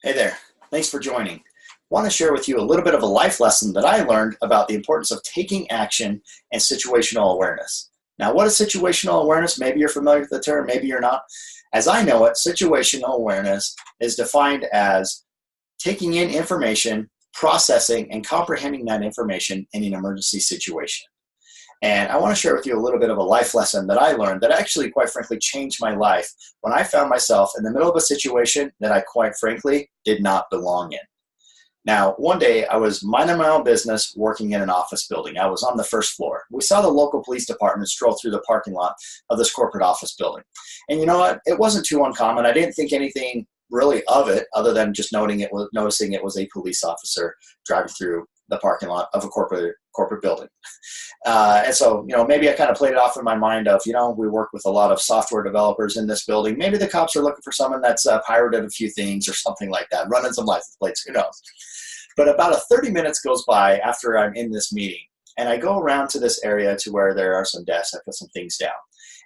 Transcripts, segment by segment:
Hey there, thanks for joining. I want to share with you a little bit of a life lesson that I learned about the importance of taking action and situational awareness. Now, what is situational awareness? Maybe you're familiar with the term, maybe you're not. As I know it, situational awareness is defined as taking in information, processing, and comprehending that information in an emergency situation. And I want to share with you a little bit of a life lesson that I learned that actually, quite frankly, changed my life when I found myself in the middle of a situation that I, quite frankly, did not belong in. Now, one day I was minding my own business working in an office building. I was on the first floor. We saw the local police department stroll through the parking lot of this corporate office building. And you know what? It wasn't too uncommon. I didn't think anything really of it other than just noticing it was a police officer driving through the parking lot of a corporate building. And so, maybe I kind of played it off in my mind of, we work with a lot of software developers in this building. Maybe the cops are looking for someone that's pirated a few things or something like that, running some license plates, who knows. But about 30 minutes goes by after I'm in this meeting, and I go around to this area to where there are some desks. I put some things down,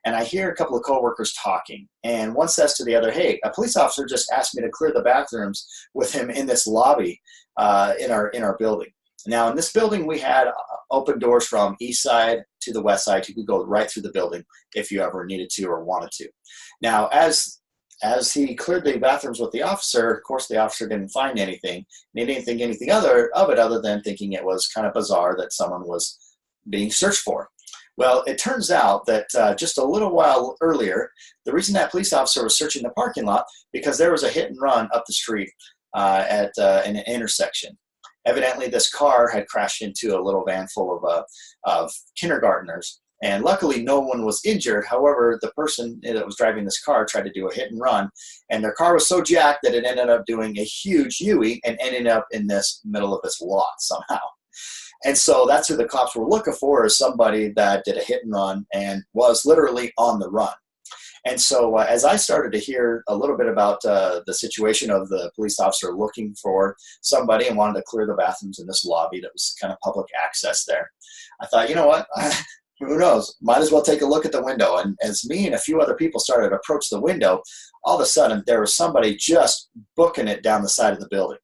and I hear a couple of coworkers talking, and one says to the other, "Hey, a police officer just asked me to clear the bathrooms with him in this lobby in our building." Now, in this building, we had open doors from east side to the west side. You could go right through the building if you ever needed to or wanted to. Now, as he cleared the bathrooms with the officer, of course, the officer didn't find anything. And he didn't think anything other than thinking it was kind of bizarre that someone was being searched for. Well, it turns out that just a little while earlier, the reason that police officer was searching the parking lot because there was a hit and run up the street at an intersection. Evidently, this car had crashed into a little van full of kindergartners, and luckily no one was injured. However, the person that was driving this car tried to do a hit and run, and their car was so jacked that it ended up doing a huge U-turn and ended up in this middle of this lot somehow. And so that's who the cops were looking for, is somebody that did a hit and run and was literally on the run. And so as I started to hear a little bit about the situation of the police officer looking for somebody and wanted to clear the bathrooms in this lobby that was kind of public access there, I thought, you know what, who knows, might as well take a look at the window. And as me and a few other people started to approach the window, all of a sudden there was somebody just booking it down the side of the building.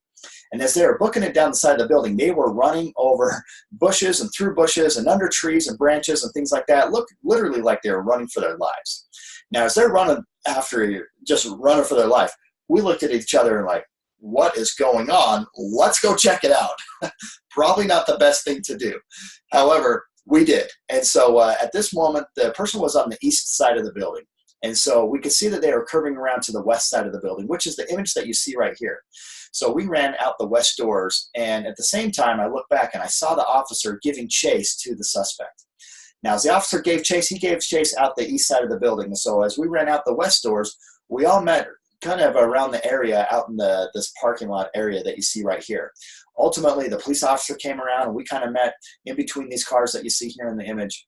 And as they were booking it down the side of the building, they were running over bushes and through bushes and under trees and branches and things like that. It looked literally like they were running for their lives. Now, as they're running after you, just running for their life, we looked at each other and like, what is going on? Let's go check it out. Probably not the best thing to do. However, we did. And so at this moment, the person was on the east side of the building. And so we could see that they were curving around to the west side of the building, which is the image that you see right here. So we ran out the west doors, and at the same time, I looked back and I saw the officer giving chase to the suspect. Now, as the officer gave chase, he gave chase out the east side of the building. And so as we ran out the west doors, we all met kind of around the area out in this parking lot area that you see right here. Ultimately, the police officer came around, and we kind of met in between these cars that you see here in the image.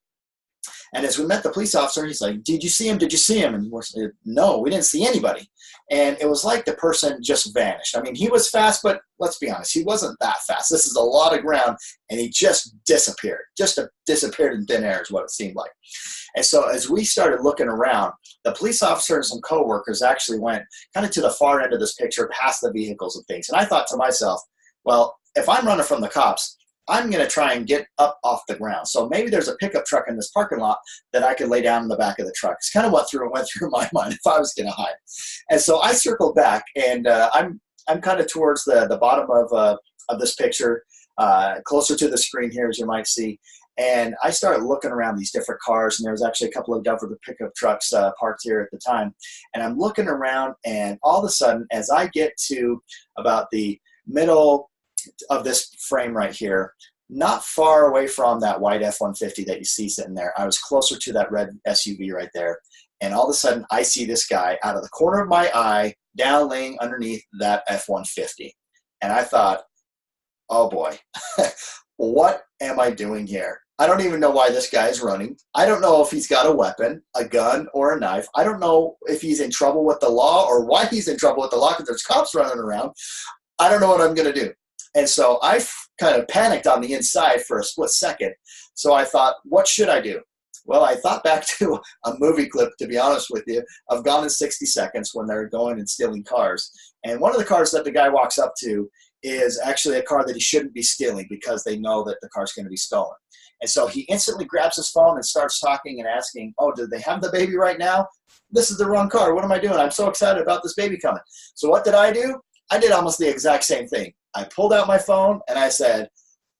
And as we met the police officer, he's like, "Did you see him? Did you see him?" And we're like, "No, we didn't see anybody." And it was like the person just vanished. I mean, he was fast, but let's be honest, he wasn't that fast. This is a lot of ground, and he just disappeared. Just disappeared in thin air is what it seemed like. And so as we started looking around, the police officer and some coworkers actually went kind of to the far end of this picture, past the vehicles and things. And I thought to myself, well, if I'm running from the cops, I'm going to try and get up off the ground. So maybe there's a pickup truck in this parking lot that I could lay down in the back of the truck. It's kind of what went through my mind if I was going to hide. And so I circled back, and I'm kind of towards the bottom of this picture, closer to the screen here, as you might see. And I started looking around these different cars, and there was actually a couple of Dover pickup trucks parked here at the time. And I'm looking around, and all of a sudden, as I get to about the middle of this frame right here, not far away from that white F-150 that you see sitting there, I was closer to that red SUV right there, and all of a sudden I see this guy out of the corner of my eye down laying underneath that F-150. And I thought, oh boy, what am I doing here? I don't even know why this guy is running. I don't know if he's got a weapon, a gun, or a knife. I don't know if he's in trouble with the law or why he's in trouble with the law, because there's cops running around. I don't know what I'm going to do. And so I kind of panicked on the inside for a split second. So I thought, what should I do? Well, I thought back to a movie clip, to be honest with you, of Gone in 60 Seconds when they're going and stealing cars. And one of the cars that the guy walks up to is actually a car that he shouldn't be stealing because they know that the car's going to be stolen. And so he instantly grabs his phone and starts talking and asking, oh, do they have the baby right now? This is the wrong car. What am I doing? I'm so excited about this baby coming. So what did I do? I did almost the exact same thing. I pulled out my phone and I said,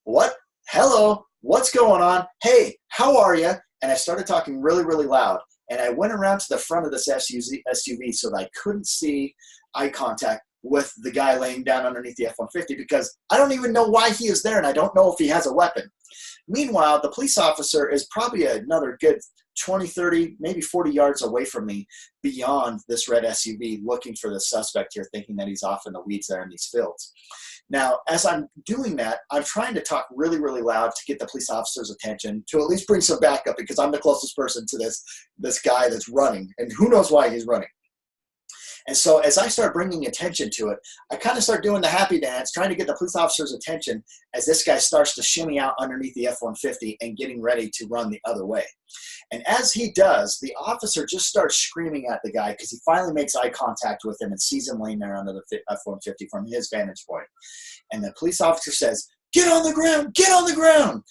what? Hello? What's going on? Hey, how are you? And I started talking really, really loud. And I went around to the front of this SUV so that I couldn't see eye contact with the guy laying down underneath the F-150 because I don't even know why he is there and I don't know if he has a weapon. Meanwhile, the police officer is probably another good 20, 30, maybe 40 yards away from me beyond this red SUV looking for the suspect here, thinking that he's off in the weeds there in these fields. Now, as I'm doing that, I'm trying to talk really, really loud to get the police officer's attention, to at least bring some backup because I'm the closest person to this guy that's running, and who knows why he's running. And so as I start bringing attention to it, I kind of start doing the happy dance, trying to get the police officer's attention as this guy starts to shimmy out underneath the F-150 and getting ready to run the other way. And as he does, the officer just starts screaming at the guy because he finally makes eye contact with him and sees him laying there under the F-150 from his vantage point. And the police officer says, "Get on the ground, get on the ground."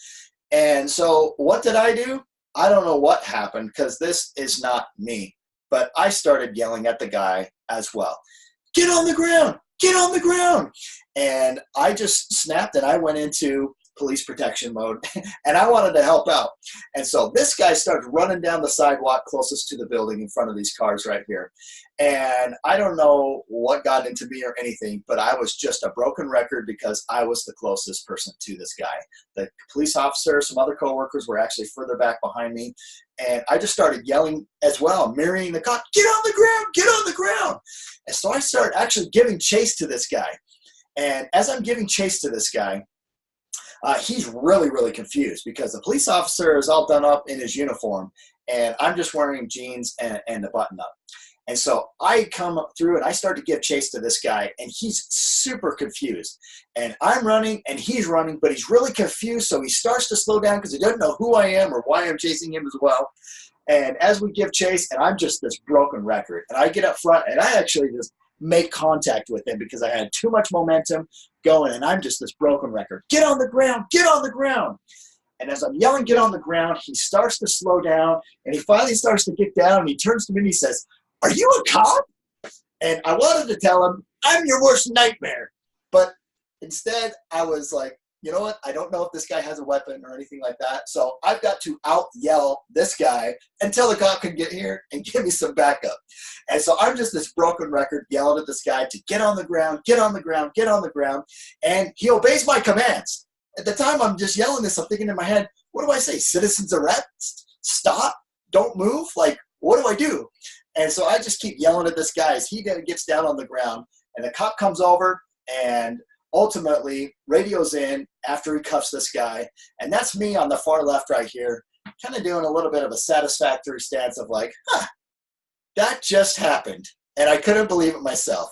And so what did I do? I don't know what happened because this is not me. But I started yelling at the guy as well. Get on the ground, get on the ground. And I just snapped and I went into police protection mode and I wanted to help out. And so this guy started running down the sidewalk closest to the building in front of these cars right here. And I don't know what got into me or anything, but I was just a broken record because I was the closest person to this guy. The police officer, some other coworkers were actually further back behind me. And I just started yelling as well, mirroring the cop, get on the ground, get on the ground. And so I started actually giving chase to this guy. And as I'm giving chase to this guy, he's really, really confused because the police officer is all done up in his uniform and I'm just wearing jeans and a button up. And so I come up through and I start to give chase to this guy and he's super confused. And I'm running and he's running, but he's really confused. So he starts to slow down because he doesn't know who I am or why I'm chasing him as well. And as we give chase, and I'm just this broken record, and I get up front and I actually just make contact with him because I had too much momentum going and I'm just this broken record. Get on the ground, get on the ground. And as I'm yelling, get on the ground, he starts to slow down and he finally starts to get down and he turns to me and he says, "Are you a cop?" And I wanted to tell him, "I'm your worst nightmare." But instead, I was like, you know what? I don't know if this guy has a weapon or anything like that. So I've got to out-yell this guy until the cop can get here and give me some backup. And so I'm just this broken record yelling at this guy to get on the ground, get on the ground, get on the ground. And he obeys my commands. At the time I'm just yelling this, I'm thinking in my head, what do I say? Citizens arrest? Stop? Don't move? Like, what do I do? And so I just keep yelling at this guy as he gets down on the ground. And the cop comes over and ultimately radios in after he cuffs this guy. And that's me on the far left right here, kind of doing a little bit of a satisfactory stance of like, that just happened. And I couldn't believe it myself.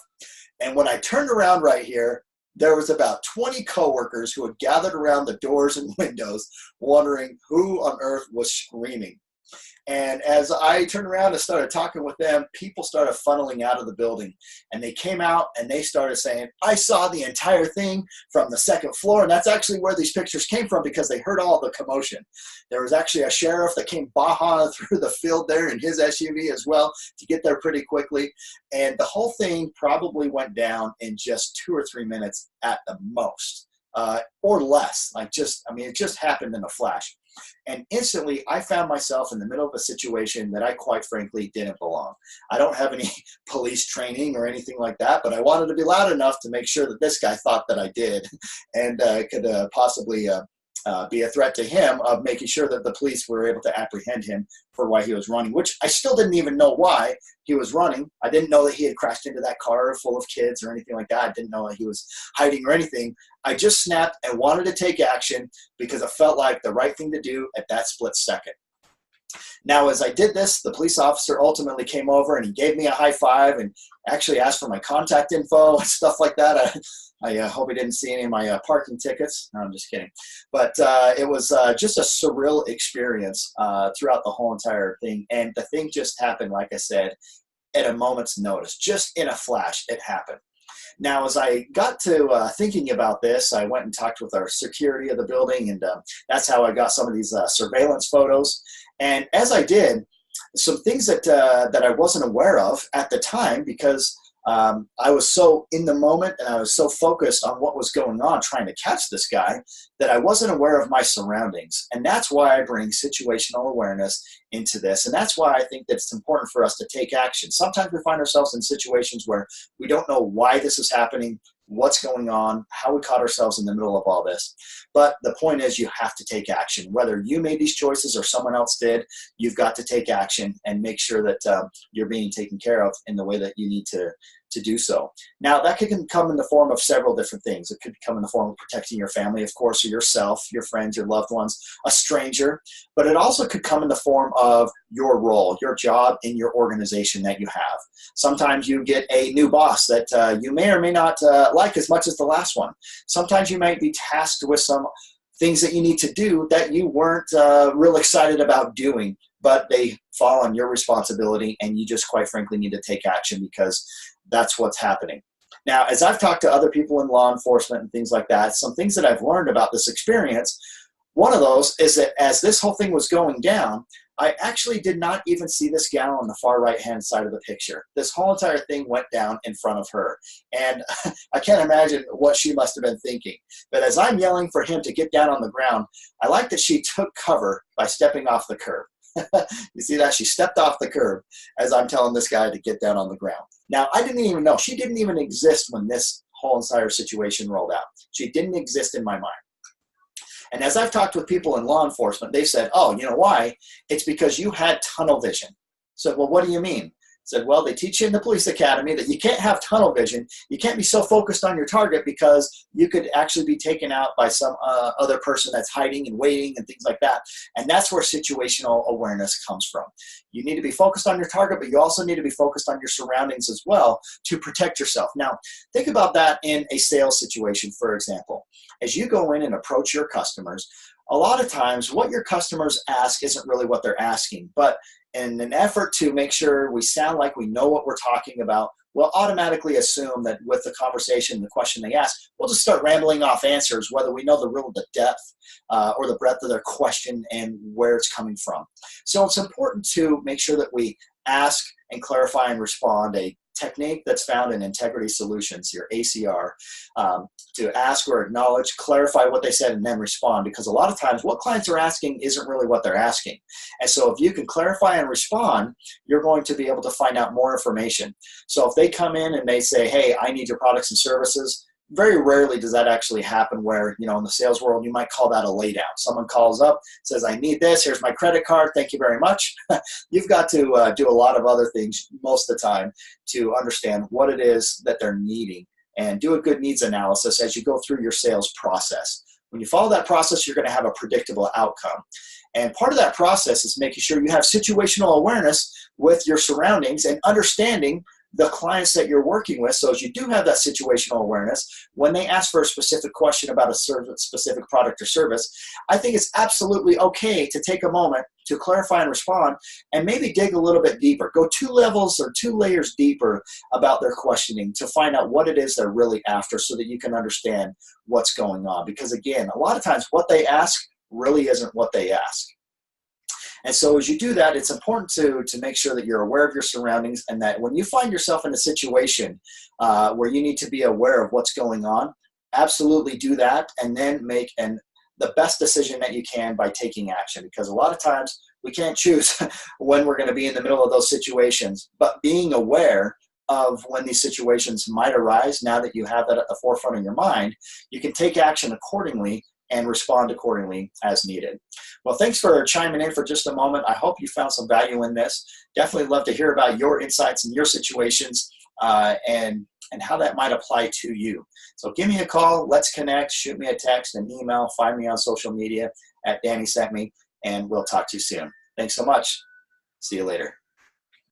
And when I turned around right here, there was about 20 coworkers who had gathered around the doors and windows wondering who on earth was screaming. And as I turned around and started talking with them, people started funneling out of the building. And they came out and they started saying, "I saw the entire thing from the second floor." And that's actually where these pictures came from because they heard all the commotion. There was actually a sheriff that came baja through the field there in his SUV as well to get there pretty quickly. And the whole thing probably went down in just 2 or 3 minutes at the most, or less. It just happened in a flash. And instantly, I found myself in the middle of a situation that I quite frankly didn't belong. I don't have any police training or anything like that, but I wanted to be loud enough to make sure that this guy thought that I did and could possibly be a threat to him of making sure that the police were able to apprehend him for why he was running, which I still didn't even know why he was running. I didn't know that he had crashed into that car full of kids or anything like that. I didn't know that he was hiding or anything. I just snapped and wanted to take action because it felt like the right thing to do at that split second. Now, as I did this, the police officer ultimately came over and he gave me a high five and actually asked for my contact info and stuff like that. I hope he didn't see any of my parking tickets. No, I'm just kidding. But it was just a surreal experience throughout the whole entire thing. And the thing just happened, like I said, at a moment's notice. Just in a flash, it happened. Now, as I got to thinking about this, I went and talked with our security of the building, and that's how I got some of these surveillance photos. And as I did, some things that I wasn't aware of at the time, because I was so in the moment and I was so focused on what was going on trying to catch this guy that I wasn't aware of my surroundings. And that's why I bring situational awareness into this. And that's why I think that it's important for us to take action. Sometimes we find ourselves in situations where we don't know why this is happening, what's going on, how we caught ourselves in the middle of all this. But the point is, you have to take action. Whether you made these choices or someone else did, you've got to take action and make sure that you're being taken care of in the way that you need to do so. Now, that can come in the form of several different things. It could come in the form of protecting your family, of course, or yourself, your friends, your loved ones, a stranger. But it also could come in the form of your role, your job in your organization that you have. Sometimes you get a new boss that you may or may not like as much as the last one. Sometimes you might be tasked with some things that you need to do that you weren't real excited about doing, but they fall on your responsibility, and you just quite frankly need to take action because that's what's happening. Now, as I've talked to other people in law enforcement and things like that, some things that I've learned about this experience, one of those is that as this whole thing was going down, I actually did not even see this gal on the far right-hand side of the picture. This whole entire thing went down in front of her. And I can't imagine what she must have been thinking. But as I'm yelling for him to get down on the ground, I like that she took cover by stepping off the curb. You see that? She stepped off the curb as I'm telling this guy to get down on the ground. Now, I didn't even know. She didn't even exist when this whole entire situation rolled out. She didn't exist in my mind. And as I've talked with people in law enforcement, they said, oh, you know why? It's because you had tunnel vision. So, well, what do you mean? I said, well, they teach you in the police academy that you can't have tunnel vision. You can't be so focused on your target because you could actually be taken out by some other person that's hiding and waiting and things like that. And that's where situational awareness comes from. You need to be focused on your target, but you also need to be focused on your surroundings as well to protect yourself. Now, think about that in a sales situation, for example. As you go in and approach your customers, a lot of times what your customers ask isn't really what they're asking, but in an effort to make sure we sound like we know what we're talking about, we'll automatically assume that with the conversation, the question they ask, we'll just start rambling off answers, whether we know the depth or the breadth of their question and where it's coming from. So it's important to make sure that we ask and clarify and respond, a technique that's found in Integrity Solutions, your ACR, to ask or acknowledge, clarify what they said, and then respond. Because a lot of times what clients are asking isn't really what they're asking. And so if you can clarify and respond, you're going to be able to find out more information. So if they come in and they say, hey, I need your products and services, very rarely does that actually happen where, you know, in the sales world, you might call that a laydown. Someone calls up, says, I need this, here's my credit card, thank you very much. You've got to do a lot of other things most of the time to understand what it is that they're needing and do a good needs analysis as you go through your sales process. When you follow that process, you're going to have a predictable outcome. And part of that process is making sure you have situational awareness with your surroundings and understanding the clients that you're working with. So as you do have that situational awareness, when they ask for a specific question about a specific product or service, I think it's absolutely okay to take a moment to clarify and respond and maybe dig a little bit deeper. Go 2 levels or 2 layers deeper about their questioning to find out what it is they're really after so that you can understand what's going on. Because again, a lot of times what they ask really isn't what they ask. And so as you do that, it's important to make sure that you're aware of your surroundings and that when you find yourself in a situation where you need to be aware of what's going on, absolutely do that and then make the best decision that you can by taking action. Because a lot of times we can't choose when we're going to be in the middle of those situations, but being aware of when these situations might arise, now that you have that at the forefront of your mind, you can take action accordingly and respond accordingly as needed. Well, thanks for chiming in for just a moment. I hope you found some value in this. Definitely love to hear about your insights and your situations and how that might apply to you. So give me a call, let's connect, shoot me a text, an email, find me on social media at DannySentMe, and we'll talk to you soon. Thanks so much. See you later.